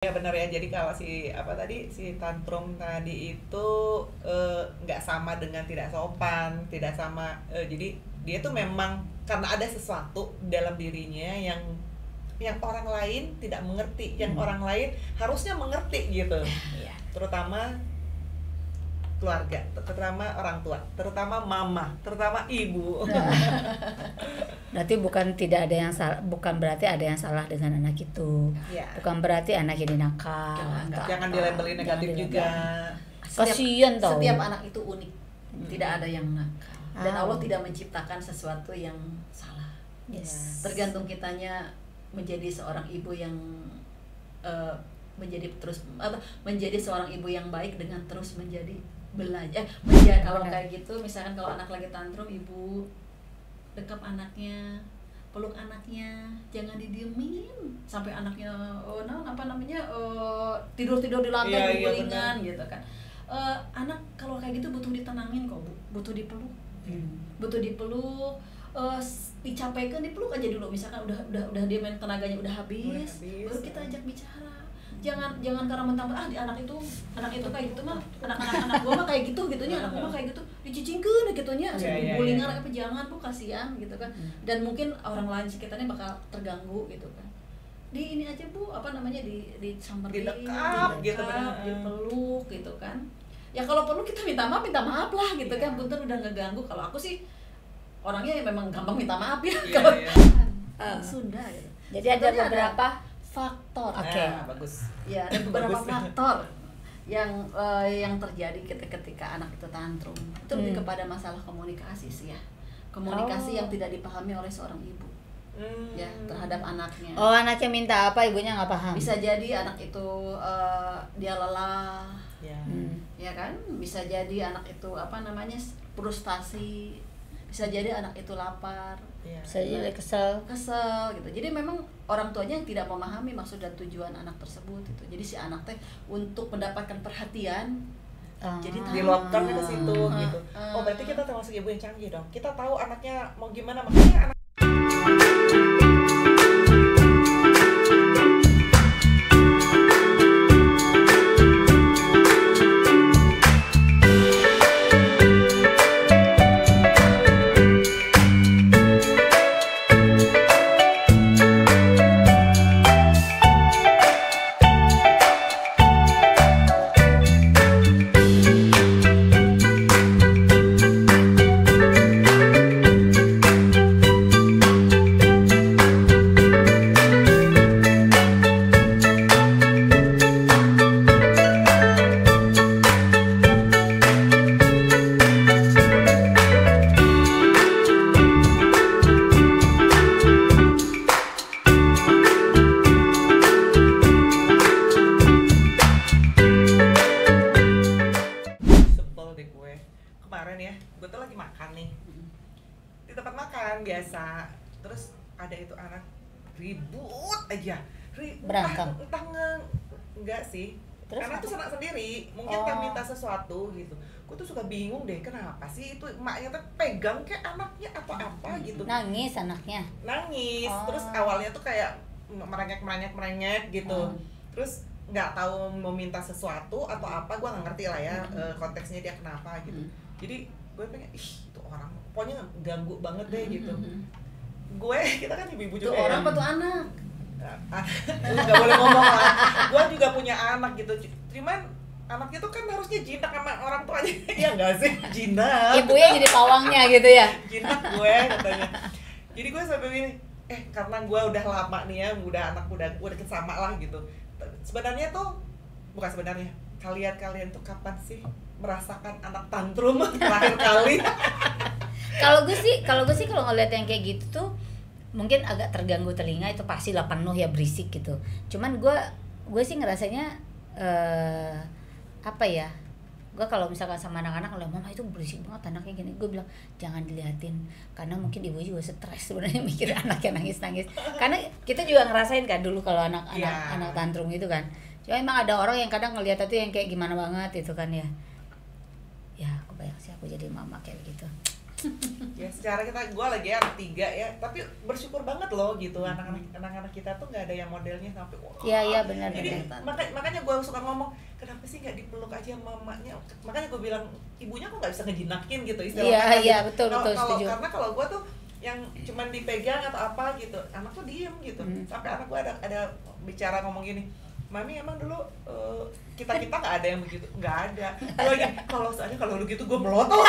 Ya benar ya, jadi kalau si tantrum tadi itu nggak sama dengan tidak sopan, tidak sama, jadi dia tuh memang karena ada sesuatu dalam dirinya yang orang lain tidak mengerti, yang orang lain harusnya mengerti gitu, Iya. terutama keluarga, terutama orang tua, terutama mama, terutama ibu. Berarti bukan berarti ada yang salah dengan anak itu. Ya. Bukan berarti anak ini nakal. Jangan dilabelin negatif juga. Kasian tau. Setiap anak itu unik, tidak ada yang nakal. Dan Ah. Allah tidak menciptakan sesuatu yang salah. Yes. Tergantung kitanya menjadi seorang ibu yang menjadi seorang ibu yang baik dengan terus belajar. Kalau kayak gitu, misalkan kalau anak lagi tantrum, ibu dekap anaknya, peluk anaknya, jangan didiemin sampai anaknya tidur di lantai Iya, gulingan gitu kan. Anak kalau kayak gitu butuh ditenangin kok, Bu. Butuh dipeluk. Butuh dipeluk, dicapekan, dipeluk aja dulu. Misalkan udah dia main tenaganya udah habis, baru kita ajak bicara. Jangan karena mentang-mentang anak itu kayak gitu mah, anak gua mah kayak gitunya, anak gua mah kayak gitu, dicicingkeun gitunya, gulingan apa jangan, Bu, kasihan gitu kan. Dan mungkin orang lain sekitarnya bakal terganggu gitu kan. Ini aja, Bu, disamperin, Didekap gitu, dipeluk gitu kan. Ya kalau perlu kita minta maaf lah gitu kan. Punten udah ngeganggu. Kalau aku sih orangnya memang gampang minta maaf ya. Kalau Sunda gitu. Jadi ada beberapa faktor. Oke. Bagus. Ya, ada beberapa faktor yang terjadi ketika anak itu tantrum. Itu lebih kepada masalah komunikasi sih ya. Komunikasi yang tidak dipahami oleh seorang ibu. Ya, terhadap anaknya. Oh, anaknya minta apa, ibunya nggak paham. Bisa jadi anak itu dia lelah. Ya kan? Bisa jadi anak itu frustasi. Bisa jadi anak itu lapar. Bisa jadi kesel gitu. Jadi memang orang tuanya yang tidak memahami maksud dan tujuan anak tersebut itu. Jadi si anak teh untuk mendapatkan perhatian jadi Diluapkan ke situ gitu. Oh, berarti kita termasuk ibu yang canggih dong. Kita tahu anaknya mau gimana, makanya anak di tempat makan biasa, terus ada itu anak ribut aja, berantem. entah enggak sih, Terus karena tuh anak sendiri mungkin kan minta sesuatu gitu. Gue tuh suka bingung deh, kenapa sih itu emaknya tuh pegang kayak anaknya apa gitu, nangis anaknya, terus awalnya tuh kayak merengek gitu, terus nggak tahu mau minta sesuatu atau apa, gue nggak ngerti lah ya konteksnya dia kenapa gitu. Jadi gue pengen, itu orang pokoknya ganggu banget deh gitu. Kita kan ibu-ibu juga. Itu orang apa tuh anak? Nggak boleh ngomong lah. Gue juga punya anak gitu. Cuman anaknya tuh kan harusnya jinak sama orang tuanya. Iya nggak sih? Jinak. ibunya jadi pawangnya gitu ya. Jinak gue katanya. Jadi gue sampai ini, karena gue udah lama nih ya, anak udah kesama lah gitu. Sebenarnya tuh bukan sebenarnya. Kalian tuh kapan sih merasakan anak tantrum terakhir kali? Kalau gue sih kalau ngeliat yang kayak gitu tuh mungkin agak terganggu telinga, itu pasti lah penuh ya, berisik gitu. Cuman gue sih ngerasanya apa ya? Gue kalau misalkan sama anak-anak, kalau mama itu berisik banget anaknya gini, gue bilang jangan diliatin, karena mungkin ibu juga stres sebenarnya mikir anaknya nangis. Karena kita juga ngerasain kan dulu kalau anak tantrum gitu kan. Cuma emang ada orang yang kadang ngeliat itu yang kayak gimana banget itu kan ya. Ya, aku bayang sih aku jadi mama kayak gitu. Ya secara gue lagi anak 3 ya, tapi bersyukur banget loh gitu, anak-anak kita tuh nggak ada yang modelnya sampai wah. Iya benar. Jadi makanya gue suka ngomong, kenapa sih nggak dipeluk aja mamanya? Makanya gue bilang ibunya kok nggak bisa ngejinakin gitu istilahnya. Iya betul setuju. Karena kalau gue tuh yang cuman dipegang atau apa gitu, anak tuh diem gitu. Sampai anak gue ada bicara ngomong gini, Mami emang dulu kita nggak ada yang begitu, nggak ada. Kalau soalnya kalau lu gitu gue melotot.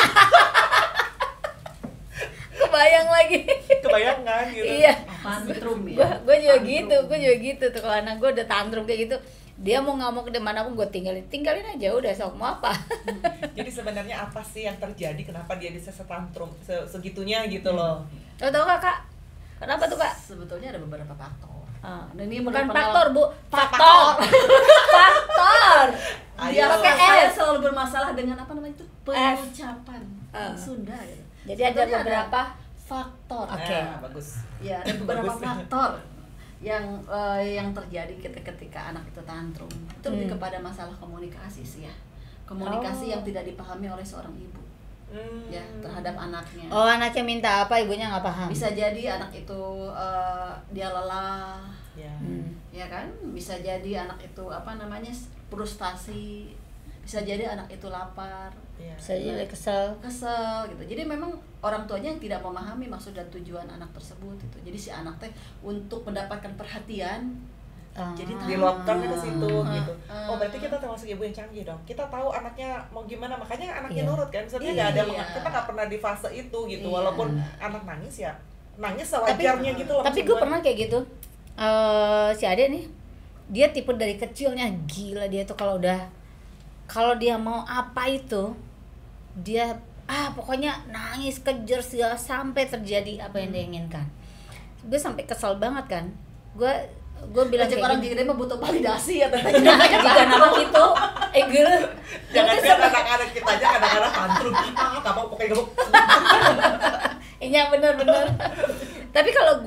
Kebayang kan gitu. Iya. Tantrum ya. Gue juga gitu tuh kalau anak gue udah tantrum kayak gitu. Dia mau ngamuk di mana pun gue tinggalin aja udah, sok mau apa. Jadi sebenarnya apa sih yang terjadi, kenapa dia bisa setantrum segitunya gitu loh. Tahu Kakak? Kenapa tuh Kak? Sebetulnya ada beberapa faktor. Dan ini bukan faktor Bu, faktor. Dia pakai saya S. selalu bermasalah dengan apa namanya itu pengucapan Sunda gitu. Jadi ada beberapa faktor. Oke. Bagus. Ya, ada beberapa faktor yang terjadi ketika anak itu tantrum. Itu lebih kepada masalah komunikasi sih ya. Komunikasi yang tidak dipahami oleh seorang ibu. Ya, terhadap anaknya. Oh, anaknya minta apa, ibunya nggak paham. Bisa jadi anak itu dia lelah. Ya. Ya kan? Bisa jadi anak itu frustasi. Bisa jadi anak itu lapar. Ya. Bisa jadi kesel gitu. Jadi memang orang tuanya yang tidak memahami maksud dan tujuan anak tersebut itu. Jadi si anak teh untuk mendapatkan perhatian jadi diluapkan ke situ gitu. Oh berarti kita termasuk ibu yang canggih dong. Kita tahu anaknya mau gimana, makanya anaknya nurut kan. Sebenarnya nggak ada, kita nggak pernah di fase itu gitu. Walaupun anak nangis ya nangis sewajarnya gitu loh. Tapi gue pernah kayak gitu. Si Ade nih, dia tipe dari kecilnya gila dia tuh kalau dia mau apa itu dia pokoknya nangis kejar segala sampai terjadi apa yang dia inginkan. Gue sampai kesel banget kan. Gue bilang kayak orang gini, diri mah butuh validasi ya tadi. jika nama itu jangan biar anak-anak kita aja kadang-kadang tantrum. Gak mau pokoknya gak mau. Iya benar. Tapi kalau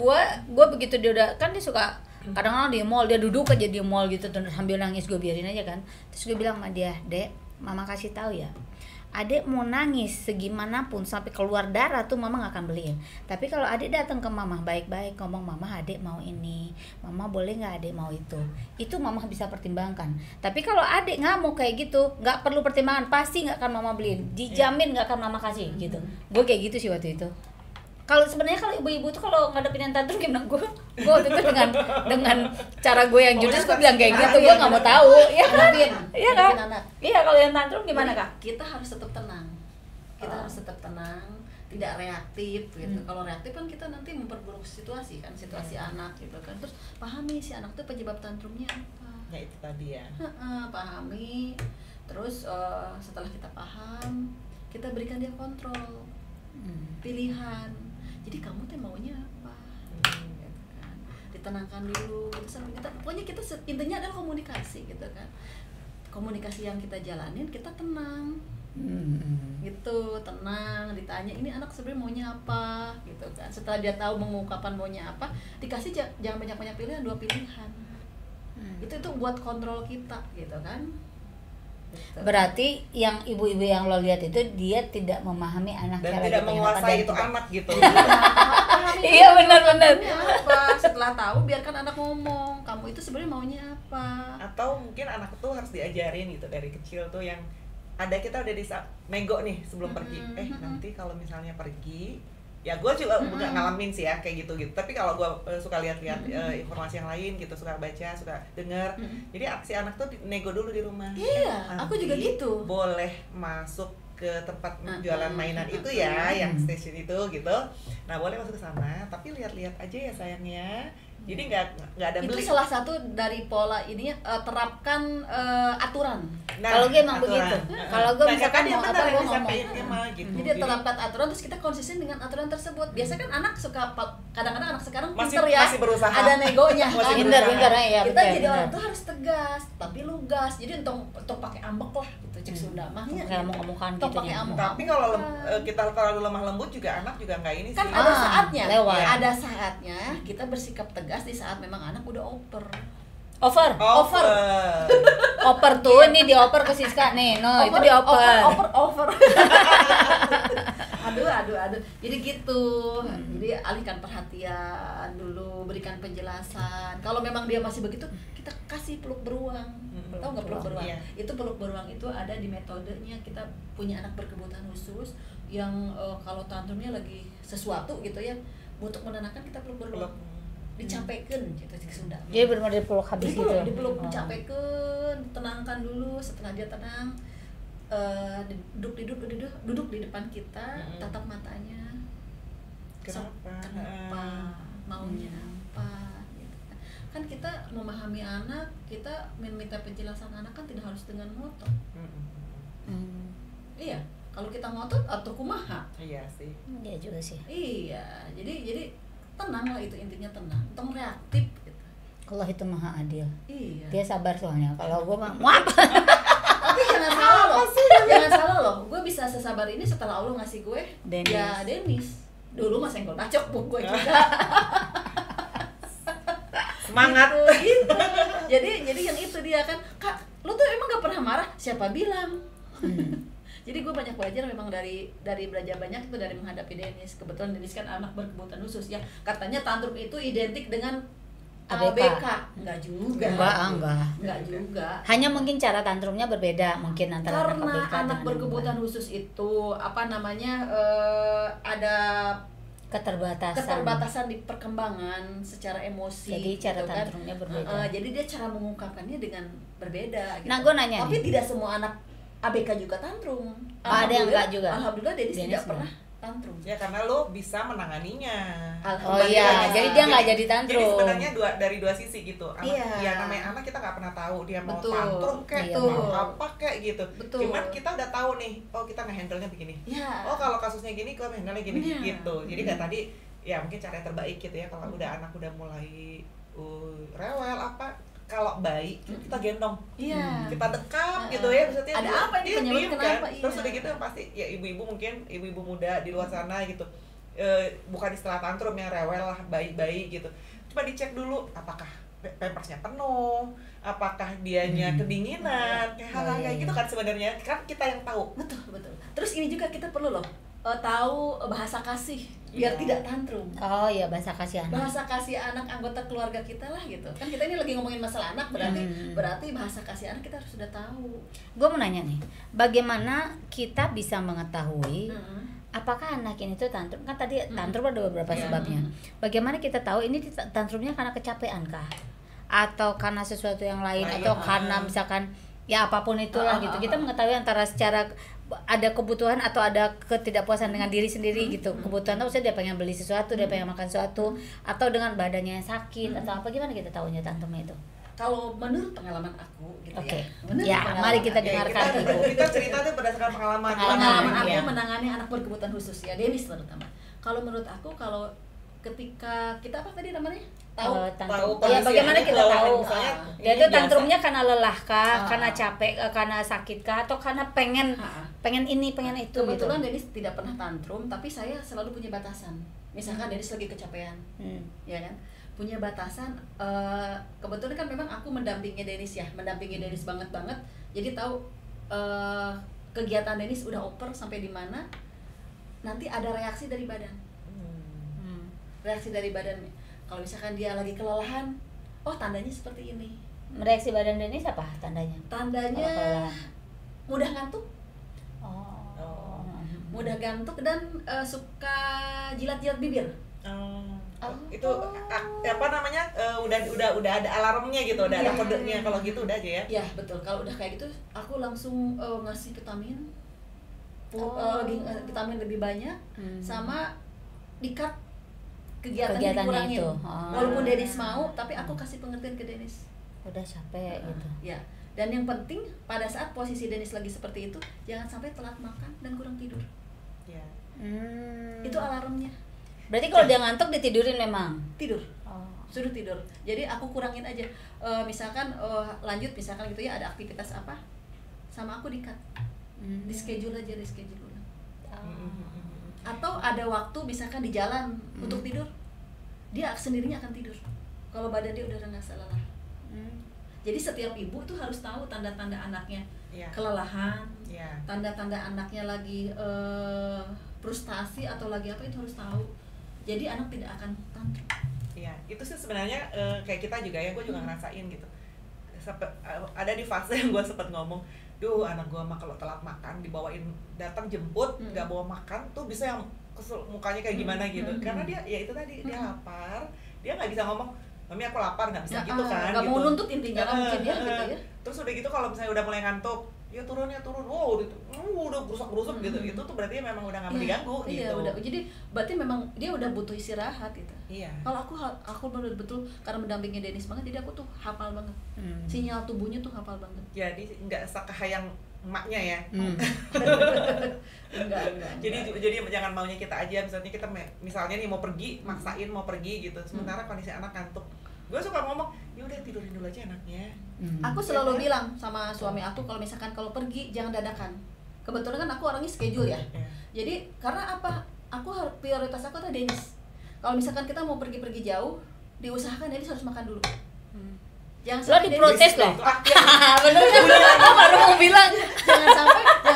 gue begitu dia udah kan dia suka kadang-kadang di mall dia duduk aja di mall gitu sambil nangis, gue biarin aja kan. Terus gue bilang sama dia, Dek, Mama kasih tahu ya, Adek mau nangis segimanapun sampai keluar darah tuh Mama gak akan beliin. Tapi kalau Adek datang ke Mama baik-baik ngomong, Mama Adek mau ini, Mama boleh nggak Adek mau itu Mama bisa pertimbangkan. Tapi kalau Adek nggak mau kayak gitu, nggak perlu pertimbangan, pasti nggak akan Mama beliin, dijamin nggak akan Mama kasih gitu. Gue kayak gitu sih waktu itu. Kalau sebenarnya kalau ibu-ibu tuh kalau ngadepin yang tantrum gimana, gue waktu itu dengan cara gue yang jujur gue bilang kayak gitu, gue nggak mau tahu ya kan. Iya kan, iya kalau yang tantrum gimana Kak? Kita harus tetap tenang, tidak reaktif gitu. Kalau reaktif kan kita nanti memperburuk situasi anak gitu kan. Terus pahami si anak tuh penyebab tantrumnya apa. Ya itu tadi ya. Pahami. Terus setelah kita paham, kita berikan dia kontrol, pilihan. Jadi kamu teh maunya apa? Gitu kan. Ditenangkan dulu. Gitu, sampai pokoknya kita intinya adalah komunikasi gitu kan. Komunikasi yang kita jalanin, kita tenang. Gitu, tenang, ditanya ini anak sebenarnya maunya apa gitu kan. Setelah dia tahu mengungkapkan maunya apa, dikasih jangan banyak-banyak pilihan, 2 pilihan. Itu buat kontrol kita gitu kan. Berarti yang ibu-ibu yang lo lihat itu dia tidak memahami anak dan cara tidak dia menguasai itu tidak. anak gitu. Iya benar. Apa? Setelah tahu biarkan anak ngomong, kamu itu sebenarnya maunya apa? Atau mungkin anak tuh harus diajarin gitu dari kecil tuh yang ada kita udah nego nih sebelum pergi. Nanti kalau misalnya pergi, ya gue juga nggak ngalamin sih ya kayak gitu. Tapi kalau gue suka lihat-lihat informasi yang lain gitu, suka baca, suka dengar. Jadi si anak tuh nego dulu di rumah. Iya, aku juga gitu. Boleh masuk ke tempat jualan mainan itu ya, yang station itu gitu. Nah boleh masuk ke sana, tapi lihat-lihat aja ya sayangnya. Jadi nggak ada beli. Itu salah satu dari pola ini terapkan aturan. Nah, kalau gue emang begitu. Kalau gue misalkan mau apa gue ngomong. Gitu. Jadi terapkan aturan terus kita konsisten dengan aturan tersebut. Biasanya kan anak suka kadang-kadang anak sekarang masih pinter ya. Masih berusaha. Ada negonya. Masih Pinter ya. Kita jadi orang tuh harus tegas, tapi lugas. Jadi untuk pakai ambek lah gitu cek Sunda mah. Kayak ngomong-ngomongan gitu. Tapi kalau kita terlalu lemah lembut juga anak juga nggak ini sih. Kan ada saatnya. Lewat. Ada saatnya kita bersikap tegas di saat memang anak udah over tuh ini dioper ke Siska nih, itu dioper. Over. Aduh, aduh. Jadi gitu. Jadi alihkan perhatian dulu, berikan penjelasan. Kalau memang dia masih begitu, kita kasih peluk beruang. Tahu nggak peluk beruang? Iya. Itu peluk beruang itu ada di metodenya. Kita punya anak berkebutuhan khusus yang kalau tantrumnya lagi sesuatu gitu ya, untuk menenangkan kita peluk beruang. Dicapekan gitu di Sunda. Jadi benar-benar dipeluk habis gitu. Dipeluk, dicapekan, tenangkan dulu. Setelah dia tenang, duduk di depan kita, tatap matanya. Kenapa? Maunya apa? Gitu. Kan kita memahami anak, kita meminta penjelasan anak kan tidak harus dengan ngotot. Iya, kalau kita ngotot atau kumaha? Iya sih. Iya juga sih. Iya, jadi tenang lah, itu intinya tenang. Tong reaktif gitu. Allah itu maha adil. Iya. Dia sabar soalnya. Kalau gue mah muap. Tapi jangan salah loh. Jangan salah loh. Gue bisa sesabar ini setelah Allah ngasih gue Dennis. ya Dennis. Dulu mah senggol bacok bu gue juga. Semangat. Gitu. Jadi yang itu dia kan, Kak, lu tuh emang gak pernah marah? Siapa bilang? Jadi gue banyak belajar memang dari belajar banyak itu dari menghadapi Dennis. Kebetulan Dennis kan anak berkebutuhan khusus ya. Katanya tantrum itu identik dengan ABK. Enggak juga. Enggak juga. Hanya mungkin cara tantrumnya berbeda mungkin antara Karena ABK anak dengan berkebutuhan yang khusus itu ada keterbatasan di perkembangan secara emosi. Jadi cara gitu kan. tantrumnya berbeda. Jadi dia cara mengungkapkannya dengan berbeda gitu. Nah, gue nanya tapi nih. tidak semua anak ABK juga tantrum. Ada yang enggak juga. Alhamdulillah Dennis tidak Dennis pernah tantrum. Ya karena lo bisa menanganinya. Oh iya, jadi dia nggak jadi tantrum. Jadi sebenarnya dari dua sisi gitu. Anak, Iya. ya namanya anak kita nggak pernah tahu dia mau Betul. tantrum kayak Iya, mau betul. apa kayak gitu. Betul. Cuman kita udah tahu nih, oh kita nge-handle-nya begini. Ya. Oh kalau kasusnya gini, kalau handle-nya gini Iya. gitu. Jadi kayak tadi ya mungkin cara yang terbaik gitu ya kalau udah anak udah mulai rewel apa, kalau bayi kita gendong. Iya. Kita dekap gitu ya, maksudnya Ada apa ini, dia penyebab diem kenapa? kan. Terus Iya. udah gitu yang pasti ya ibu-ibu mungkin ibu-ibu muda di luar sana gitu, bukan istilah tantrum yang rewel lah, bayi-bayi gitu, coba dicek dulu apakah pampersnya penuh, apakah dianya kedinginan, kayak hal-hal kayak gitu kan sebenarnya kan kita yang tahu. Betul. Terus ini juga kita perlu loh tahu bahasa kasih biar Iya. tidak tantrum. Oh iya, bahasa kasih anak. Bahasa kasih anak anggota keluarga kita lah gitu. Kan kita ini lagi ngomongin masalah anak, berarti bahasa kasih anak kita harus sudah tahu. Gue mau nanya nih, bagaimana kita bisa mengetahui apakah anak ini tuh tantrum? Kan tadi tantrum ada beberapa sebabnya. Bagaimana kita tahu ini tantrumnya karena kecapean kah? Atau karena sesuatu yang lain, atau karena misalkan ya apapun itulah gitu. Kita mengetahui antara secara ada kebutuhan atau ada ketidakpuasan dengan diri sendiri gitu. Kebutuhan tuh maksudnya dia pengen beli sesuatu, dia pengen makan sesuatu, atau dengan badannya yang sakit atau apa, gimana kita tahunya tantrumnya itu? Kalau menurut pengalaman aku gitu Oke. ya. Menurut Ya, pengalaman mari kita aku. dengarkan kita, Ibu. kita cerita tuh berdasarkan pengalaman. Pengalaman aku Iya. menangani anak berkebutuhan khusus ya, Dennis terutama. Kalau menurut aku, kalau ketika kita apa tadi namanya? Tahu Tantrum. tahu Ya, kondisi bagaimana anak kita kalau tahu misalnya dia ini itu biasa. tantrumnya karena lelah kah, Ah. karena capek, karena sakit kah, atau karena pengen ini, pengen itu Kebetulan gitu. Dennis tidak pernah tantrum, tapi saya selalu punya batasan. Misalkan Dennis lagi kecapean, ya kan, punya batasan. Kebetulan kan memang aku mendampingi Dennis ya, mendampingi Dennis banget. Jadi tahu kegiatan Dennis udah oper sampai di mana, nanti ada reaksi dari badan. Reaksi dari badannya. Kalau misalkan dia lagi kelelahan, oh tandanya seperti ini. Reaksi badan Dennis apa tandanya? Tandanya Kalau kelelahan. mudah ngantuk, Oh. mudah ngantuk dan suka jilat-jilat bibir. Itu apa namanya, udah ada alarmnya gitu, udah ada kodenya. Kalau gitu udah aja ya. Ya betul. Kalau udah kayak gitu, aku langsung ngasih vitamin, vitamin lebih banyak, sama di-cut kegiatannya dikurangin. itu. Walaupun Dennis mau, tapi aku kasih pengertian ke Dennis. Udah capek gitu. Ya. Dan yang penting pada saat posisi Dennis lagi seperti itu, jangan sampai telat makan dan kurang tidur. Ya. Itu alarmnya. Berarti kalau dia ngantuk ditidurin memang. Tidur. Oh. Suruh tidur. Jadi aku kurangin aja. Misalkan lanjut misalkan gitu ya, ada aktivitas apa, sama aku di-cut. Di schedule aja, di schedule ulang. Atau ada waktu misalkan di jalan untuk tidur, dia sendirinya akan tidur kalau badan dia udah ngerasa lelah. Jadi setiap ibu tuh harus tahu tanda-tanda anaknya Iya. kelelahan, Iya. tanda-tanda anaknya lagi frustasi atau lagi apa, itu harus tahu. Jadi anak tidak akan tantrum. Iya, itu sih sebenarnya kayak kita juga ya, gue juga ngerasain gitu. Ada di fase yang gue sempet ngomong, duh anak gue mah kalau telat makan dibawain datang jemput nggak bawa makan tuh bisa yang kesel mukanya kayak gimana gitu. Karena dia ya itu tadi dia lapar, dia nggak bisa ngomong, mami aku lapar, nggak bisa gitu kan. Nggak gitu. mau nuntut intinya kan mungkin ya gitu ya. Terus udah gitu kalau misalnya udah mulai ngantuk, ya turun, udah gerusak gitu. Itu tuh berarti memang udah nggak mau diganggu gitu. Iya, udah. Jadi berarti memang dia udah butuh istirahat gitu. Iya. Kalau aku betul karena mendampingi Dennis banget, jadi aku tuh hafal banget. Sinyal tubuhnya tuh hafal banget. Jadi nggak sakahayang emaknya ya. Enggak. Jadi jangan maunya kita aja, misalnya nih mau pergi, maksain mau pergi gitu. Sementara kondisi anak ngantuk. Gue suka ngomong, ya udah tidurin dulu aja anaknya. Aku selalu bilang sama suami aku kalau misalkan kalau pergi jangan dadakan. Kebetulan kan aku orangnya schedule ya. Jadi karena apa? Prioritas aku adalah Dennis. Kalau misalkan kita mau pergi-pergi jauh, diusahakan Dennis harus makan dulu. Jangan Lo sampai diprotes loh. Bener kan? Baru mau bilang jangan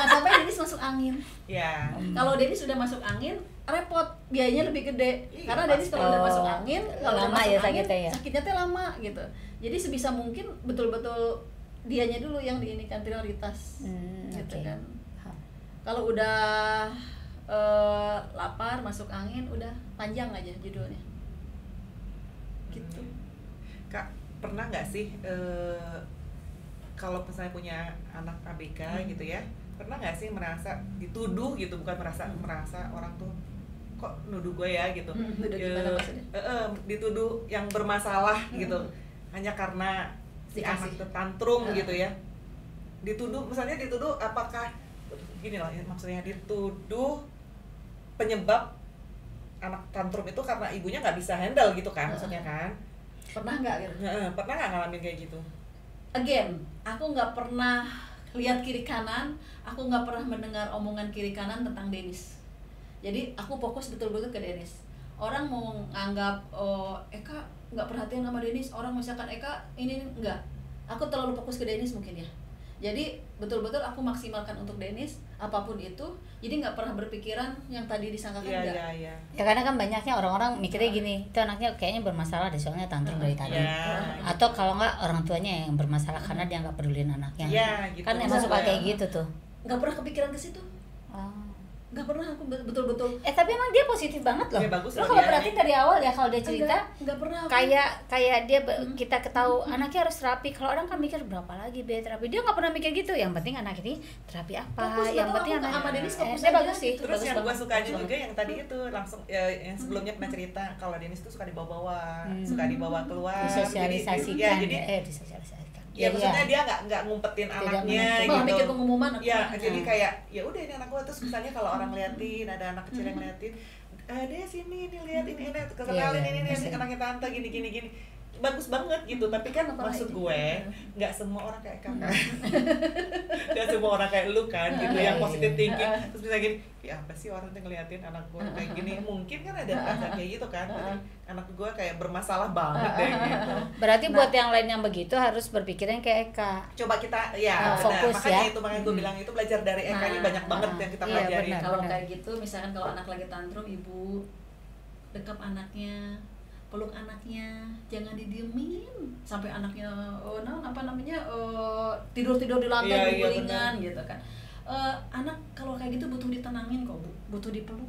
sampai Dennis masuk angin. Ya. Kalau Dennis sudah masuk angin, repot, biayanya lebih gede. Iya, Karena Dennis kalau udah masuk angin, kalau udah lama masuk ya angin, sakitnya ya. sakitnya tuh lama gitu. Jadi sebisa mungkin betul-betul dianya dulu yang diinikan prioritas, gitu oke. kan. Kalau udah lapar, masuk angin, udah panjang aja judulnya. Gitu. Kak, pernah nggak sih kalau misalnya punya anak ABK gitu ya, pernah nggak sih merasa dituduh gitu, bukan merasa orang tuh kok nuduh gue ya gitu, Nuduh gimana maksudnya? dituduh yang bermasalah gitu, hanya karena si anak itu tantrum gitu ya, misalnya dituduh apakah gini lah maksudnya, dituduh penyebab anak tantrum itu karena ibunya nggak bisa handle gitu kan, maksudnya kan. Pernah nggak gitu? Pernah nggak ngalamin kayak gitu? Again, aku nggak pernah lihat kiri kanan, aku nggak pernah mendengar omongan kiri kanan tentang Dennis. Jadi aku fokus betul-betul ke Dennis. Orang mau nganggap Eka nggak perhatian sama Dennis, orang misalkan Eka ini enggak. Aku terlalu fokus ke Dennis mungkin ya. Jadi betul-betul aku maksimalkan untuk Dennis apapun itu. Jadi nggak pernah berpikiran yang tadi disangkakan enggak. Iya. Ya karena kan banyaknya orang-orang mikirnya gini, itu anaknya kayaknya bermasalah deh, soalnya tantrum dari tadi. Atau kalau nggak orang tuanya yang bermasalah karena dia nggak pedulin anaknya. Iya, gitu. Kan emang suka kayak gitu tuh. Nggak pernah kepikiran ke situ. Nggak pernah aku betul-betul. Tapi emang dia positif banget loh. Ya, bagus lo loh kalau dia. perhatiin dari awal ya, kalau dia cerita nggak pernah aku. kayak dia kita ketahui anaknya harus terapi. Kalau orang kan mikir berapa lagi biaya terapi, dia nggak pernah mikir gitu. Yang penting anak ini terapi apa, Fokus, yang penting aku anak sama Dennis fokus dia aja bagus sih. gitu. Terus bagus yang gue banget. sukanya juga yang tadi itu langsung yang sebelumnya pernah cerita kalau Dennis tuh suka dibawa-bawa, suka dibawa keluar. Disosialisasikan. Jadi Disosialisasikan. ya maksudnya dia nggak ngumpetin Tidak anaknya Malah gitu. bikin pengumuman. Ya, jadi kayak ya udah ini anak gua, terus misalnya kalau orang ngeliatin, ada anak kecil yang ngeliatin, dia sini ini lihat ini kenalin ini anaknya tante gini. Bagus banget gitu, tapi kan maksud gue nggak semua orang kayak kakak, nggak semua orang kayak lu kan gitu, yang positive thinking, terus bisa gini, ya apa sih orang tuh ngeliatin anak gue kayak gini, mungkin kan ada rasa kayak gitu kan, anak gue kayak bermasalah banget deh gitu. Berarti buat yang lain yang begitu harus berpikirnya kayak Eka. Coba kita ya fokus makanya ya. makanya gue bilang itu belajar dari Eka ini banyak banget yang kita Iya, pelajari. benar. Kalau kayak gitu, misalkan kalau anak lagi tantrum, ibu dekap anaknya, peluk anaknya, jangan didiemin sampai anaknya tidur di lantai gulingan gitu kan. Anak kalau kayak gitu butuh ditenangin kok, Bu. Butuh dipeluk.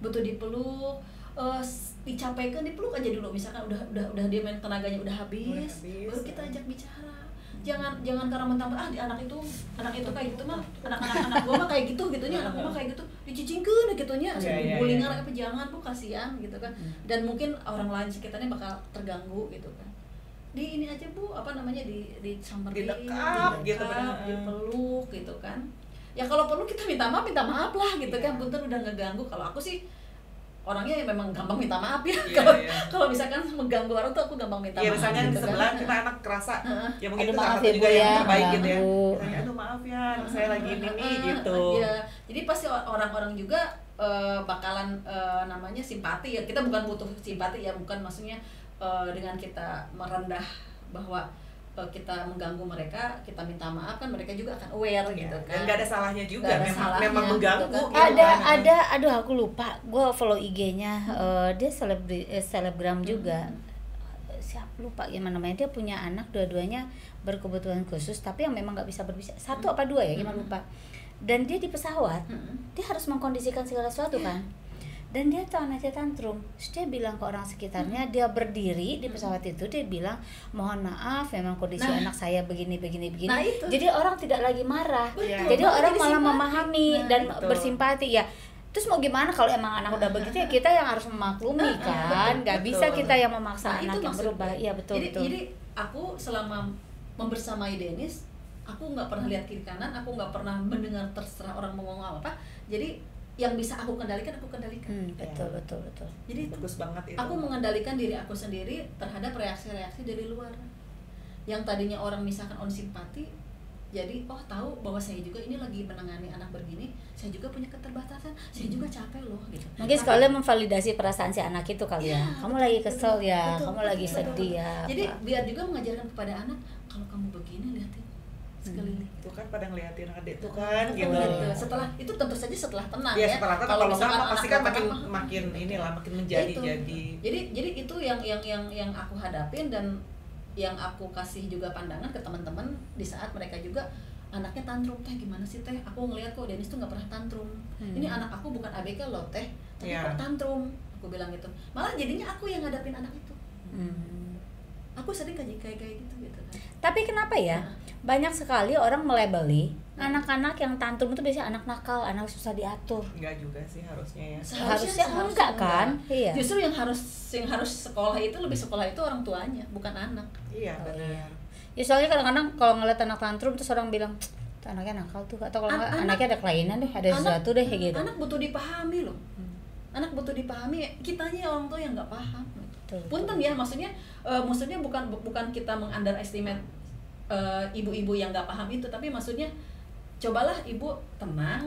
Butuh dipeluk, dicapaikan, dipeluk aja dulu. Misalkan udah dia main tenaganya udah habis, baru kita ajak bicara. Jangan karena mentang-mentang anak itu kayak gitu mah, anak gua mah kayak gitunya, anak gua mah kayak gitu, dicicingkeun gitunya, gulingan apa, jangan Bu, kasihan gitu kan. Dan mungkin orang lain sekitarnya bakal terganggu gitu kan. Di ini aja Bu, disamperin, didekap gitu, dipeluk gitu kan. Ya kalau perlu kita minta maaf lah gitu kan, punten udah ngeganggu. Kalau aku sih orangnya memang gampang minta maaf ya. Kalau misalkan mengganggu orang tuh aku gampang minta maaf. Misalnya gitu di sebelah kan. kita anak kerasa, ya mungkin Aduh, itu salah maaf satu ya, juga Bu, yang ya, terbaik gitu ya. ganggu. Aduh maaf ya, saya lagi ini nih gitu. Iya, jadi pasti orang-orang juga bakalan simpati ya. Kita bukan butuh simpati ya, bukan maksudnya dengan kita merendah bahwa kita mengganggu mereka, kita minta maaf kan mereka juga akan aware gitu kan. Dan nggak ada salahnya juga, Nggak ada salahnya, memang mengganggu. gitu kan. gitu kan. Ada, aduh aku lupa, gue follow IG-nya, dia selebgram juga, siapa lupa gimana namanya, dia punya anak dua-duanya berkebutuhan khusus, tapi yang memang nggak bisa berbicara, satu apa dua ya, gimana lupa, dan dia di pesawat, dia harus mengkondisikan segala sesuatu kan, dan dia tuh anaknya tantrum. Terus dia bilang ke orang sekitarnya, dia berdiri di pesawat itu, dia bilang mohon maaf memang kondisi anak saya begini. Nah, itu. Jadi orang tidak lagi marah, Betul. jadi orang malah simpati. memahami dan betul. bersimpati ya. Terus mau gimana kalau emang anak udah begitu ya, kita yang harus memaklumi kan, nggak bisa betul. kita yang memaksa Nah, anak itu yang maksud berubah. gue. Iya betul. Jadi aku selama membersamai Dennis, aku nggak pernah lihat kiri kanan, aku nggak pernah mendengar terserah orang mau ngomong apa. Jadi yang bisa aku kendalikan, aku kendalikan. Betul. Jadi itu Bagus banget itu. aku mengendalikan diri aku sendiri terhadap reaksi-reaksi dari luar. Yang tadinya orang misalkan on simpati, jadi tahu bahwa saya juga ini lagi menangani anak begini, saya juga punya keterbatasan, saya juga capek loh gitu. Mungkin sekalian memvalidasi perasaan si anak itu kali ya. Ya, Kamu lagi kesel ya, betul, kamu lagi betul. sedih ya. Jadi apa. biar juga mengajarkan kepada anak, kalau kamu begini lihatin sekeliling. Itu kan pada ngeliatin adik tuh kan Betul, gitu. gitu. Setelah itu tentu saja setelah tenang Ya ya. setelah kan kalau nggak misalkan pasti anak kan tenang, makin inilah makin itu. menjadi. Jadi itu yang aku hadapin dan yang aku kasih juga pandangan ke teman-teman di saat mereka juga anaknya tantrum. Teh gimana sih teh? Aku ngelihat kok Dennis tuh nggak pernah tantrum. Ini anak aku bukan ABK loh teh, tapi Iya. kok tantrum? Aku bilang gitu. Malah jadinya aku yang ngadapin anak itu. Aku sering kayak gitu kan. Tapi kenapa ya? Banyak sekali orang melabeli anak-anak yang tantrum itu biasanya anak nakal, anak susah diatur. Enggak juga sih harusnya ya. Harusnya enggak kan? Iya. Justru yang harus sekolah itu lebih sekolah itu orang tuanya, bukan anak. Iya Oh, benar. iya. Ya soalnya kadang-kadang kalau ngeliat anak tantrum terus orang bilang "Tuh, anaknya nakal tuh," atau kalau nggak anaknya ada kelainan deh, ada sesuatu deh kayak gitu. Anak butuh dipahami loh. Anak butuh dipahami. Kitanya orang tua yang nggak paham. Betul. Punten ya, maksudnya bukan kita meng-underestimate ibu-ibu yang nggak paham itu, tapi maksudnya cobalah ibu tenang,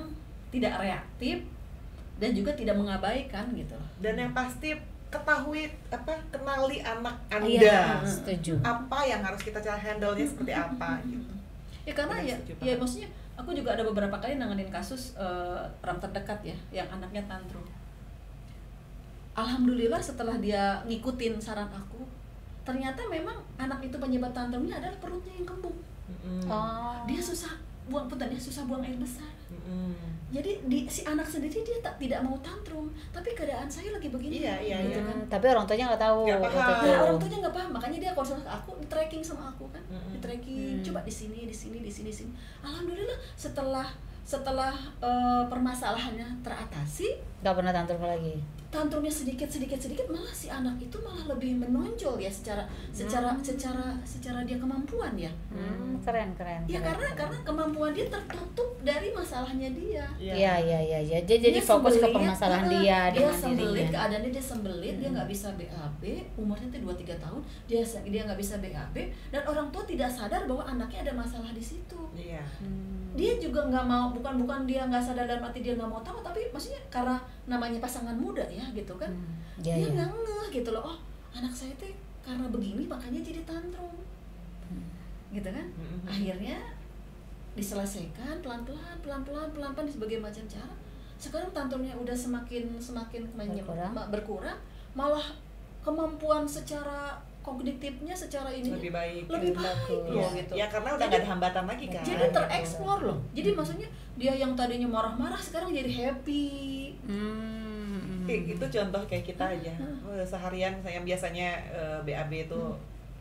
tidak reaktif, dan juga tidak mengabaikan gitu loh. Dan yang pasti kenali anak Anda. Iya, setuju. Apa yang harus kita cara handle-nya seperti apa gitu. Ya karena Benar, ya setuju ya banget. maksudnya aku juga ada beberapa kali nanganin kasus orang terdekat ya yang anaknya tantrum. Alhamdulillah setelah dia ngikutin saran aku, ternyata memang anak itu penyebab tantrumnya adalah perutnya yang kembung. Oh. Dia susah buang air besar. Jadi si anak sendiri dia tidak mau tantrum, tapi keadaan saya lagi begini. Iya, gitu kan. Tapi orang tuanya nggak tahu. Nggak paham. waktu itu. Nah, orang tuanya nggak paham, makanya dia konsul ke aku, di tracking sama aku kan, di tracking, coba di sini. Alhamdulillah setelah permasalahannya teratasi, Nggak pernah tantrum lagi. tantrumnya sedikit malah si anak itu malah lebih menonjol ya secara dia kemampuan ya. Keren. Ya karena kemampuan dia tertutup dari masalahnya dia. Iya. Dia jadi fokus ke sembelit, permasalahan dia dia dengan sembelit, dirinya. keadaannya dia sembelit, dia nggak bisa BAB, umurnya tuh 2-3 tahun, dia nggak bisa BAB, dan orang tua tidak sadar bahwa anaknya ada masalah di situ. Iya. Dia juga nggak mau, bukan dia nggak sadar dalam arti dia nggak mau tahu, tapi maksudnya karena namanya pasangan muda ya gitu kan, Iya, dia iya. nggak ngeh gitu loh, oh anak saya tuh karena begini makanya jadi tantrum, gitu kan. Akhirnya diselesaikan pelan-pelan sebagai macam cara. Sekarang tantrumnya udah semakin berkurang, malah kemampuan secara kognitifnya secara ini Lebih baik. lebih baik bagus. loh gitu. Ya karena udah nggak ada hambatan lagi kan. Jadi tereksplor loh. Jadi maksudnya dia yang tadinya marah-marah sekarang jadi happy. Itu contoh kayak kita aja. Seharian saya biasanya BAB itu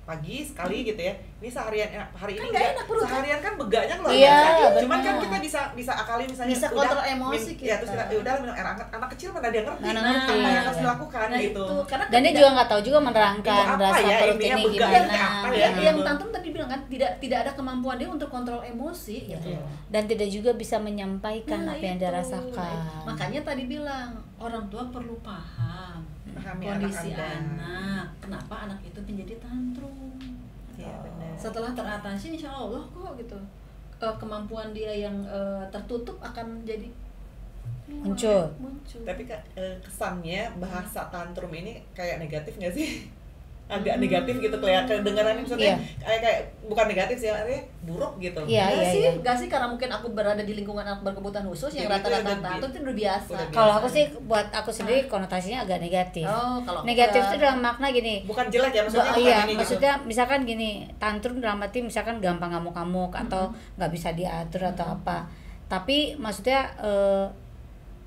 pagi sekali gitu ya. Ini seharian hari Kan ini nggak enak perut, kan? seharian kan beganya luar Iya, biasa. Cuman benar. kan kita bisa akali misalnya Bisa udah kontrol emosi Ya kita. terus kita udah minum air hangat. Anak kecil mana dia ngerti Mana apa ngerti, yang harus ya. dilakukan Nah gitu. itu karena Dan dia juga nggak tahu juga Itu menerangkan apa rasa ya, perut intinya ini beganya gimana. apa ya, yang gitu. tantrum tadi bilang kan tidak ada kemampuan dia untuk kontrol emosi gitu. Iya. Dan tidak juga bisa menyampaikan Nah, apa yang dia itu. rasakan. Makanya tadi bilang orang tua perlu paham Pahami kondisi anak Anda. anak, kenapa anak itu menjadi tantrum. Iya benar. Setelah teratasi insya Allah kok gitu kemampuan dia yang tertutup akan jadi Muncul. Tapi kesannya bahasa tantrum ini kayak negatif nggak sih? agak negatif gitu kayak kedengarannya maksudnya kayak bukan negatif sih, artinya buruk gitu. Enggak sih karena mungkin aku berada di lingkungan anak berkebutuhan khusus yang rata-rata tantrum itu udah biasa. Kalau aku sih buat aku sendiri konotasinya agak negatif. Kalau negatif itu dalam makna gini. Bukan jelek ya maksudnya. Iya, maksudnya gitu. Misalkan gini, tantrum dalam arti misalkan gampang ngamuk-ngamuk atau nggak bisa diatur atau apa. Tapi maksudnya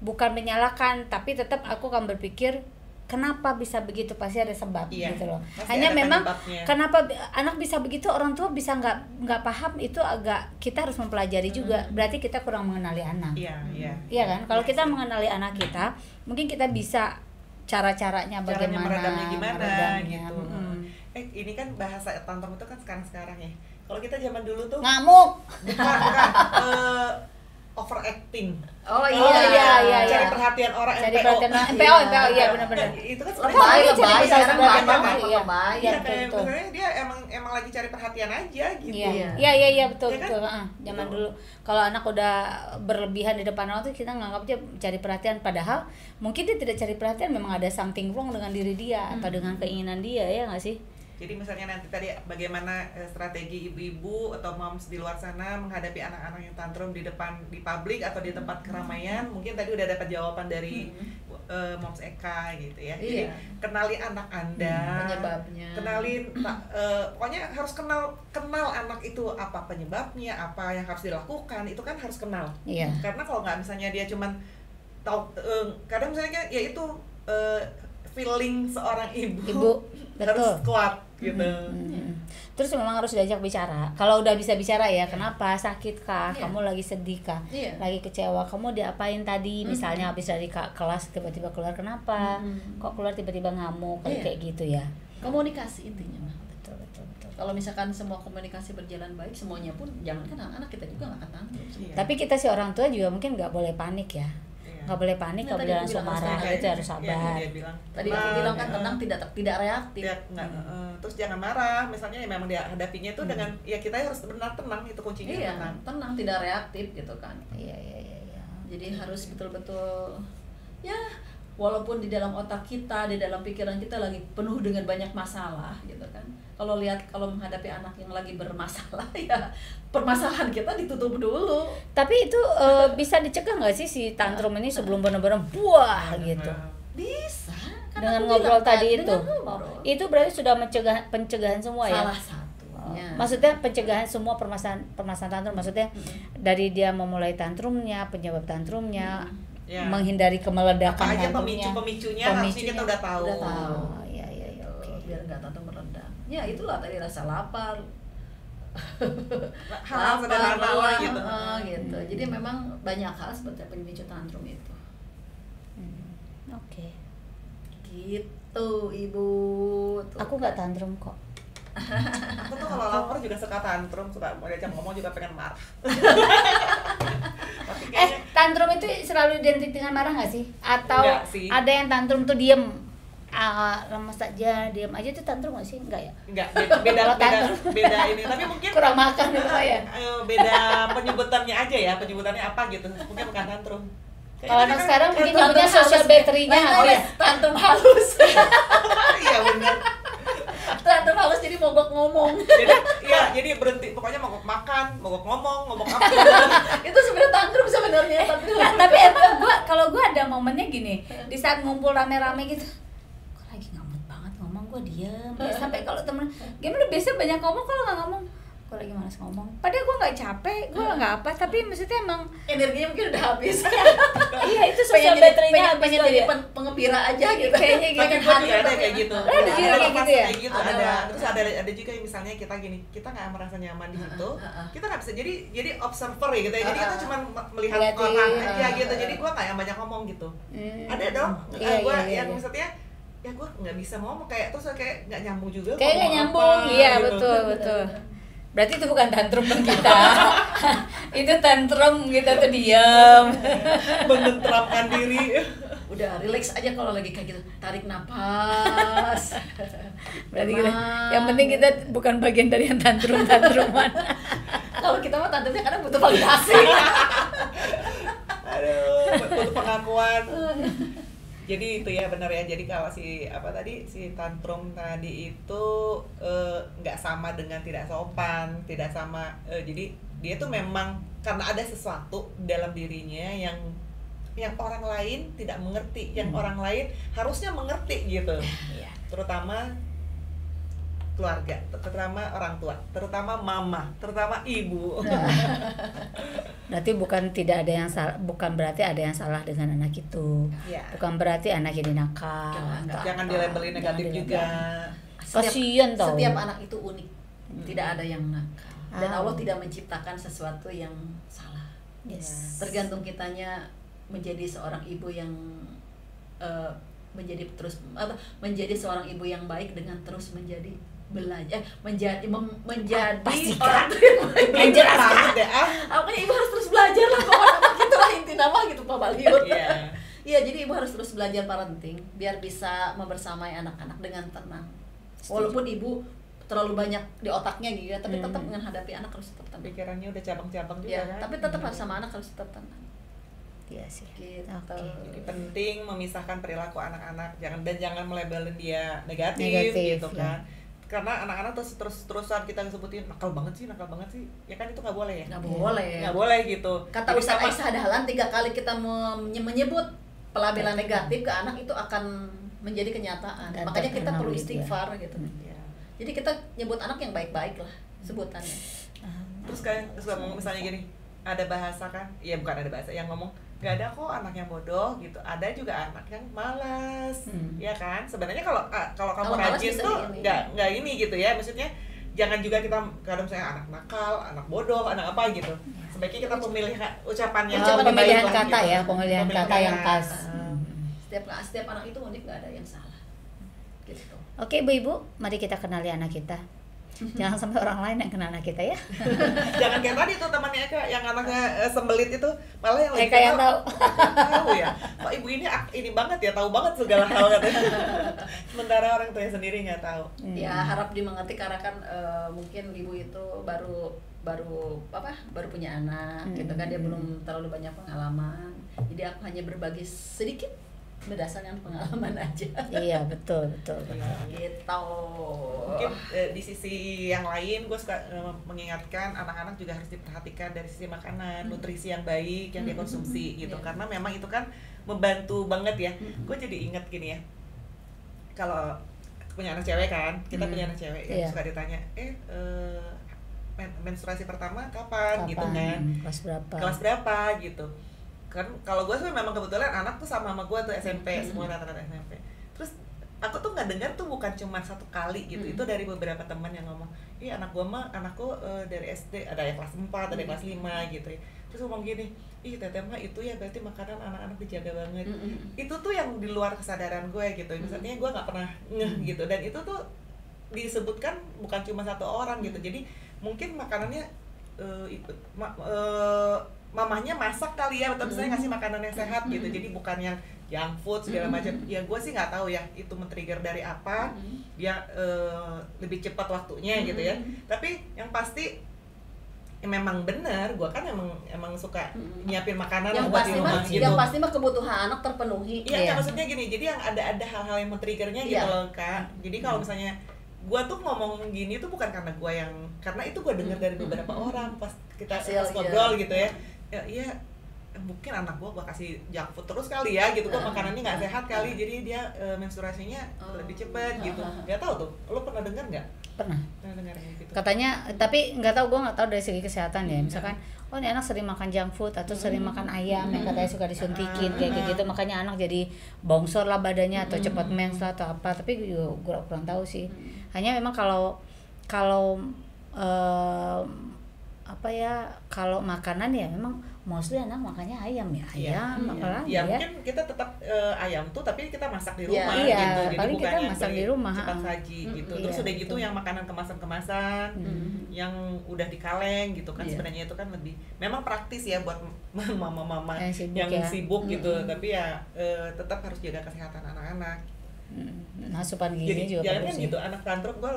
bukan menyalahkan, tapi tetap aku akan berpikir kenapa bisa begitu, pasti ada sebab gitu loh. Hanya memang penyebabnya. Kenapa anak bisa begitu, orang tua bisa nggak paham, itu agak kita harus mempelajari juga. Berarti kita kurang mengenali anak. Iya kan? Kalau kita mengenali anak kita, mungkin kita bisa cara-caranya bagaimana meredamnya gimana gitu. Ini kan bahasa tantrum itu kan sekarang ya. Kalau kita zaman dulu tuh ngamuk. Bukan. Overacting. Iya. Cari perhatian orang. Cari perhatian orang. MPO, iya benar-benar. Itu kan lebay sekarang banyak. Iya, kayak sebenarnya dia emang lagi cari perhatian aja gitu. Iya, betul. Zaman dulu kalau anak udah berlebihan di depan orang tuh kita nganggap dia cari perhatian, padahal mungkin dia tidak cari perhatian, memang ada something wrong dengan diri dia atau dengan keinginan dia, ya nggak sih? Jadi misalnya nanti tadi bagaimana strategi ibu-ibu atau moms di luar sana menghadapi anak-anak yang tantrum di publik atau di tempat keramaian, mungkin tadi udah dapat jawaban dari moms Eka gitu ya. Jadi kenali anak Anda, penyebabnya. Kenalin pokoknya harus kenal anak itu apa penyebabnya, apa yang harus dilakukan, itu kan harus kenal. Karena kalau nggak misalnya dia cuman tahu kadang misalnya ya itu feeling seorang ibu harus kuat gitu. Terus memang harus diajak bicara. Kalau udah bisa bicara ya, kenapa, sakit kah, kamu lagi sedih kah, lagi kecewa, kamu diapain tadi, misalnya habis dari kelas tiba-tiba keluar, kenapa, kok keluar tiba-tiba ngamuk, kayak gitu ya. Komunikasi intinya mah. Betul. Kalau misalkan semua komunikasi berjalan baik, semuanya pun jangan kan anak-anak kita juga nggak akan tantrum. Tapi kita si orang tua juga mungkin nggak boleh panik ya. Nggak boleh panik, nggak boleh langsung marah, itu harus sabar. Tadi aku bilang kan tenang, tidak reaktif. Terus jangan marah, misalnya memang dia hadapinya itu dengan ya kita harus benar tenang, itu kuncinya. Tenang, tidak reaktif gitu kan. Iya. Jadi harus betul-betul ya, walaupun di dalam otak kita, di dalam pikiran kita lagi penuh dengan banyak masalah gitu kan. Kalau menghadapi anak yang lagi bermasalah, ya permasalahan kita ditutup dulu. Tapi itu bisa dicegah nggak sih si tantrum ini sebelum benar-benar buah gitu? Bisa. Dengan ngobrol tadi itu. Itu berarti sudah pencegahan semua ya? Salah satunya. Maksudnya pencegahan semua permasalahan tantrum, maksudnya dari dia memulai tantrumnya, penyebab tantrumnya, menghindari kemeledakan apa aja tantrumnya. Pemicunya harusnya kita udah tahu. Iya, oke. Biar nggak tantrum meredah. Ya itulah tadi rasa lapar. Hal sederhana gitu. Gitu. Jadi memang banyak hal seperti pemicu tantrum itu. Oke. Gitu, Ibu. Aku nggak tantrum kok. Aku tuh kalau lapar juga suka tantrum, suka diajak ngomong juga pengen marah. Tantrum itu selalu identik dengan marah nggak sih? Atau sih. Ada yang tantrum tuh diem, lemes aja, diem aja tuh tantrum nggak sih? Enggak ya? Enggak, beda ini. Tapi mungkin kurang makan gitu ya. Beda penyebutannya aja ya, penyebutannya apa gitu. Mungkin bukan tantrum. Kalau anak sekarang mungkin nyebutnya social battery-nya habis. Tantrum halus. Iya benar. Tantrum halus jadi mogok ngomong. Jadi berhenti, pokoknya mogok makan, mogok ngomong apa. Itu sebenarnya tantrum sebenarnya. Tapi kalau gue ada momennya gini, di saat ngumpul rame-rame gitu, kok lagi ngamut banget ngomong, gue diam. Sampai kalau temen, gimana biasanya banyak ngomong, kalau nggak ngomong, gue lagi malas ngomong. Padahal gue nggak capek, gue nggak apa, tapi maksudnya emang energinya mungkin udah habis. Iya, itu social battery-nya habis pengen jadi penggembira aja gitu. Kayaknya gitu. Tapi gue juga ada kayak gitu. Ada juga kayak gitu ya? Kayak gitu ada. Terus ada juga yang misalnya kita gini, kita nggak merasa nyaman di situ, kita nggak bisa jadi observer ya gitu ya. Jadi kita cuma melihat orang aja gitu. Jadi gue nggak yang banyak ngomong gitu. Ada dong. Gue yang maksudnya ya gue nggak bisa ngomong, kayak terus kayak nggak nyambung juga. Kayak nggak nyambung, iya betul. Berarti itu bukan tantrum kita. Itu tantrum kita tuh diam, menenteramkan diri. Udah relax aja kalau lagi kayak gitu, tarik napas. Berarti kita, yang penting kita bukan bagian dari yang tantruman. Kalau kita mah tantrumnya kadang butuh validasi. Aduh, butuh pengakuan. Jadi itu ya benar ya. Jadi kalau si tantrum tadi itu nggak sama dengan tidak sopan, tidak sama. Jadi dia tuh memang karena ada sesuatu dalam dirinya yang orang lain tidak mengerti, yang orang lain harusnya mengerti gitu. Iya. Terutama keluarga, terutama orang tua, terutama mama, terutama ibu. Berarti bukan tidak ada yang salah, bukan berarti ada yang salah dengan anak itu. Ya. Bukan berarti anak ini nakal. Jangan dilabelin negatif juga. Kasian tau. Setiap anak itu unik, tidak ada yang nakal. Dan Allah tidak menciptakan sesuatu yang salah. Yes. Tergantung kitanya menjadi seorang ibu yang menjadi seorang ibu yang baik dengan terus menjadi belajar menjadi Pastikan. menjelaskan pokoknya ibu harus terus belajar lah pokoknya gitu lah inti nama gitu Pak Baliut. Iya, jadi ibu harus terus belajar parenting biar bisa membersamai anak-anak dengan tenang. Walaupun ibu terlalu banyak di otaknya gitu ya, tapi tetap menghadapi anak harus tetap tenang. Pikirannya udah cabang-cabang juga Ya, kan. tapi tetap harus sama anak harus tetap tenang. Iya sih. Gitu. Jadi penting memisahkan perilaku anak-anak, jangan melabelin dia negatif gitu ya. kan. Karena anak-anak terus-terusan kita sebutin nakal banget sih, ya kan itu nggak boleh ya. Nggak boleh gitu. Kata Jadi Ustaz Aisyah Dahlan 3 kali kita menyebut pelabelan negatif ke anak itu akan menjadi kenyataan. Dan Makanya kita perlu gitu ya. istighfar gitu. Ya. Jadi kita nyebut anak yang baik-baik lah sebutannya. Terus kayak suka ngomong misalnya gini, ada bahasa kan, ya bukan ada bahasa yang ngomong nggak ada kok anak yang bodoh gitu, ada juga anak yang malas, ya kan. Sebenarnya kalau kamu rajin tuh nggak ini gitu ya, maksudnya jangan juga kita kalau misalnya anak nakal, anak bodoh, anak apa gitu. Sebaiknya kita memilih ucapan yang pemilihan baik lah, kata gitu. ya, pemilihan kata yang pas. Setiap anak itu unik, nggak ada yang salah. Gitu. Oke ibu-ibu, mari kita kenali anak kita. Jangan sampai orang lain yang kenal anak kita ya. Jangan kayak tadi tuh temannya Eka yang anaknya sembelit itu, malah yang Eka yang tahu. Tahu ya. Kok ibu ini banget ya, tahu banget segala hal katanya. Sementara orang tuanya sendiri nggak tahu. Ya harap dimengerti karena kan mungkin ibu itu baru punya anak gitu kan, dia belum terlalu banyak pengalaman. Jadi aku hanya berbagi sedikit berdasarkan pengalaman aja. Iya betul. Gitu. Mungkin di sisi yang lain gue suka mengingatkan anak-anak juga harus diperhatikan dari sisi makanan, nutrisi yang baik yang dikonsumsi gitu. Karena memang itu kan membantu banget ya. Gue jadi ingat gini ya, kalau punya anak cewek kan, kita punya anak cewek yang suka ditanya, menstruasi pertama kapan gitu kan, kelas berapa gitu kan. Kalau gue tuh memang kebetulan anak tuh sama gue tuh SMP, semua rata-rata SMP. Terus aku tuh nggak dengar tuh bukan cuma 1 kali gitu, itu dari beberapa teman yang ngomong, anakku dari SD, ada yang kelas 4, ada yang kelas 5 gitu ya. Terus ngomong gini, teteh mah itu ya berarti makanan anak-anak dijaga banget. Itu tuh yang di luar kesadaran gue gitu, misalnya gue nggak pernah ngeh gitu. Dan itu tuh disebutkan bukan cuma 1 orang gitu. Jadi mungkin makanannya mamahnya masak kali ya, atau misalnya ngasih makanan yang sehat gitu. Jadi bukan yang junk food segala macam. Ya gue sih nggak tahu ya itu men-trigger dari apa. Dia lebih cepat waktunya gitu ya. Tapi yang pasti memang benar, gue kan emang suka nyiapin makanan yang buat pasti di rumah gitu. Yang pasti mah kebutuhan anak terpenuhi. Iya, maksudnya gini. Jadi yang ada hal-hal yang men-triggernya gitu loh Kak. Jadi kalau misalnya gue tuh ngomong gini tuh bukan karena gue karena itu gue dengar dari beberapa orang pas kita ngobrol gitu ya. Iya, mungkin anak gue kasih junk food terus kali ya gitu, kok makanannya nggak sehat kali, jadi dia menstruasinya lebih cepat gitu. Nggak tahu tuh, lo pernah dengar nggak? Pernah dengar gitu. Katanya, tapi gue nggak tahu dari segi kesehatan ya. Misalkan ini anak sering makan junk food atau sering makan ayam yang katanya suka disuntikin kayak gitu, makanya anak jadi bongsor lah badannya atau cepat mens lah atau apa. Tapi gue kurang tahu sih. Hanya memang kalau kalau makanan ya memang mostly anak makannya ayam apalagi ya mungkin kita tetap ayam tuh tapi kita masak di rumah gitu. Jadi paling bukan kita yang masak di rumah cepat saji gitu. Terus udah gitu yang makanan kemasan yang udah dikaleng gitu kan, sebenarnya itu kan lebih memang praktis ya buat mama-mama yang sibuk gitu. Tapi ya tetap harus jaga kesehatan anak-anak. Asupan gizi juga jangan bagus kan gitu, anak tantrum gue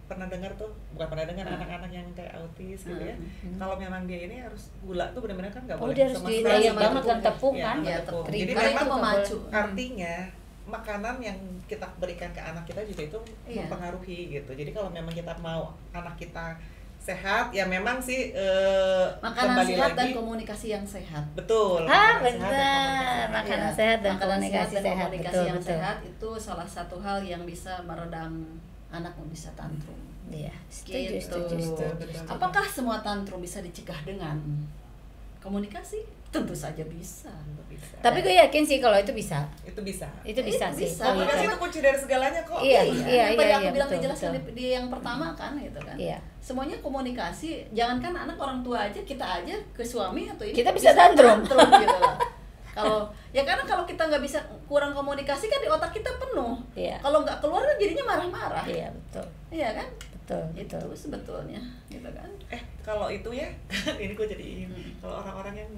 pernah dengar tuh, bukan pernah dengar, anak-anak yang kayak autis gitu ya, kalau memang dia ini harus gula tuh benar-benar kan nggak boleh dia harus sama di sekali banget sama kan tepung ya, kan. sama Ya, tepung. tepung. Jadi Karena memang itu memacu. artinya makanan yang kita berikan ke anak kita juga itu Iya. mempengaruhi gitu. Jadi kalau memang kita mau anak kita sehat, ya memang sih Makanan kembali sehat dan lagi, komunikasi yang sehat. betul. Ah, makanan sehat dan komunikasi benar. sehat. Makanan Iya, sehat dan makanan komunikasi dan sehat. komunikasi Betul, yang betul. sehat itu salah satu hal yang bisa meredam anak yang bisa tantrum. Iya, setuju, Gitu. setuju, setuju. Betul. Apakah semua tantrum bisa dicegah dengan komunikasi? Tentu saja bisa. Bisa. Tapi gue yakin sih kalau itu bisa. Itu bisa. Itu bisa Itu sih. bisa. Kalau Komunikasi itu. itu kunci dari segalanya kok. Iya, Yang iya, tadi iya, aku bilang betul, dijelaskan betul. di yang pertama kan gitu kan. Iya. Semuanya komunikasi, jangankan anak orang tua aja, kita aja ke suami atau ini Kita bisa tantrum. gitu loh. Kalau ya karena kalau kita nggak bisa kurang komunikasi kan di otak kita penuh. Iya. Kalau nggak keluar kan jadinya marah-marah. Iya, betul. Iya kan? Betul, Itu betul. sebetulnya gitu kan. Kalau itu ya, ini gue jadi kalau orang-orang yang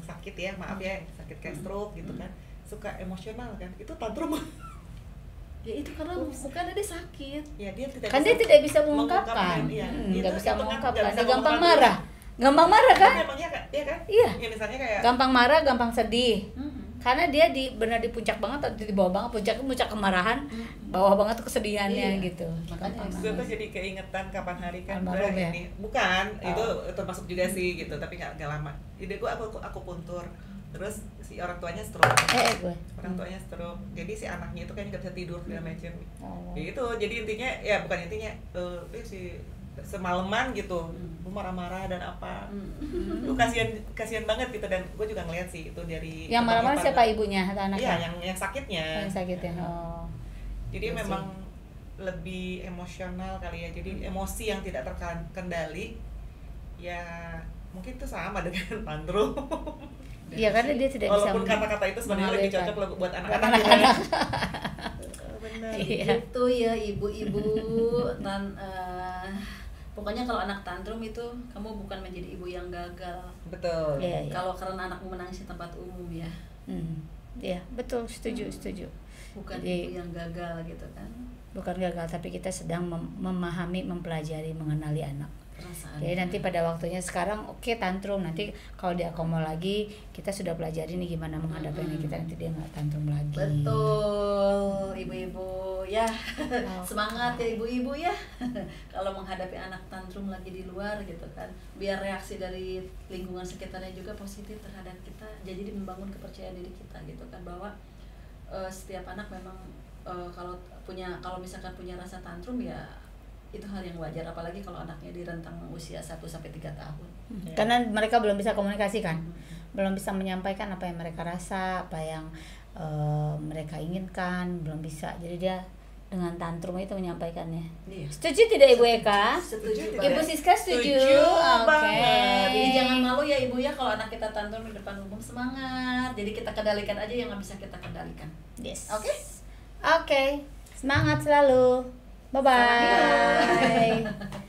sakit ya, maaf ya, yang sakit kayak stroke gitu kan, suka emosional kan, itu tantrum. Ya itu karena bukan dia sakit. Ya dia tidak Kan bisa dia tidak bisa mengungkapkan. iya. Nggak Itu bisa itu kan mengungkapkan. nggak bisa Dia gampang mengungkapkan. marah. Gampang marah kan? Memangnya kan, iya kan? Iya. Ya misalnya kayak Gampang marah, gampang sedih. Mm-mm. Karena dia benar di puncak banget atau di bawah banget, puncak kemarahan, bawah banget tuh kesedihannya Iya. gitu. Makanya Gampang gue nangis. tuh jadi keingetan kapan hari kan Almarhum gue ya? ini bukan Oh. itu termasuk juga sih gitu, tapi nggak lama. Jadi aku puntur, terus si orang tuanya stroke. Gue. Orang tuanya stroke, jadi si anaknya itu kan nggak bisa tidur segala macam. Oh. Gitu, jadi intinya ya bukan intinya si semalaman gitu, lu marah-marah dan apa, lu kasihan banget gitu, dan gue juga ngeliat sih itu dari Yang marah-marah tanggapan- siapa, ibunya atau Iya, anaknya? yang sakitnya. Yang sakit ya. Oh. Jadi Iya sih. memang lebih emosional kali ya, jadi emosi yang tidak terkendali ya mungkin itu sama dengan tantrum. Iya, karena dia tidak bisa Walaupun kata-kata itu sebenarnya lebih mengalirkan. cocok buat anak-anak. anak-anak. Benar. Iya. Itu ya ibu-ibu pokoknya kalau anak tantrum itu kamu bukan menjadi ibu yang gagal. Betul. Iya, iya. Kalau karena anakmu menangis di tempat umum ya, Iya, betul, setuju, setuju. bukan Jadi- ibu yang gagal gitu kan. Bukan gagal, tapi kita sedang memahami, mempelajari, mengenali anak. Perasaan. Jadi nanti pada waktunya sekarang oke, tantrum, nanti kalau dia koma lagi kita sudah pelajari nih gimana menghadapi anak kita, nanti dia nggak tantrum lagi. Betul, ibu-ibu ya. Oh. Semangat ya ibu-ibu ya. Kalau menghadapi anak tantrum lagi di luar gitu kan, biar reaksi dari lingkungan sekitarnya juga positif terhadap kita. Jadi membangun kepercayaan diri kita gitu kan, bahwa setiap anak memang kalau misalkan punya rasa tantrum ya itu hal yang wajar, apalagi kalau anaknya di rentang usia 1-3 tahun. Karena mereka belum bisa komunikasi kan, belum bisa menyampaikan apa yang mereka rasa, apa yang mereka inginkan, belum bisa. Jadi dia dengan tantrum itu menyampaikannya. Iya. Setuju tidak Ibu Eka? Setuju Ibu banget. Siska setuju? Setuju Oke. banget. Jadi jangan malu ya ibu ya kalau anak kita tantrum di depan umum, semangat. Jadi kita kendalikan aja yang nggak bisa kita kendalikan. Yes. Oke? Oke. Semangat selalu. Bye bye.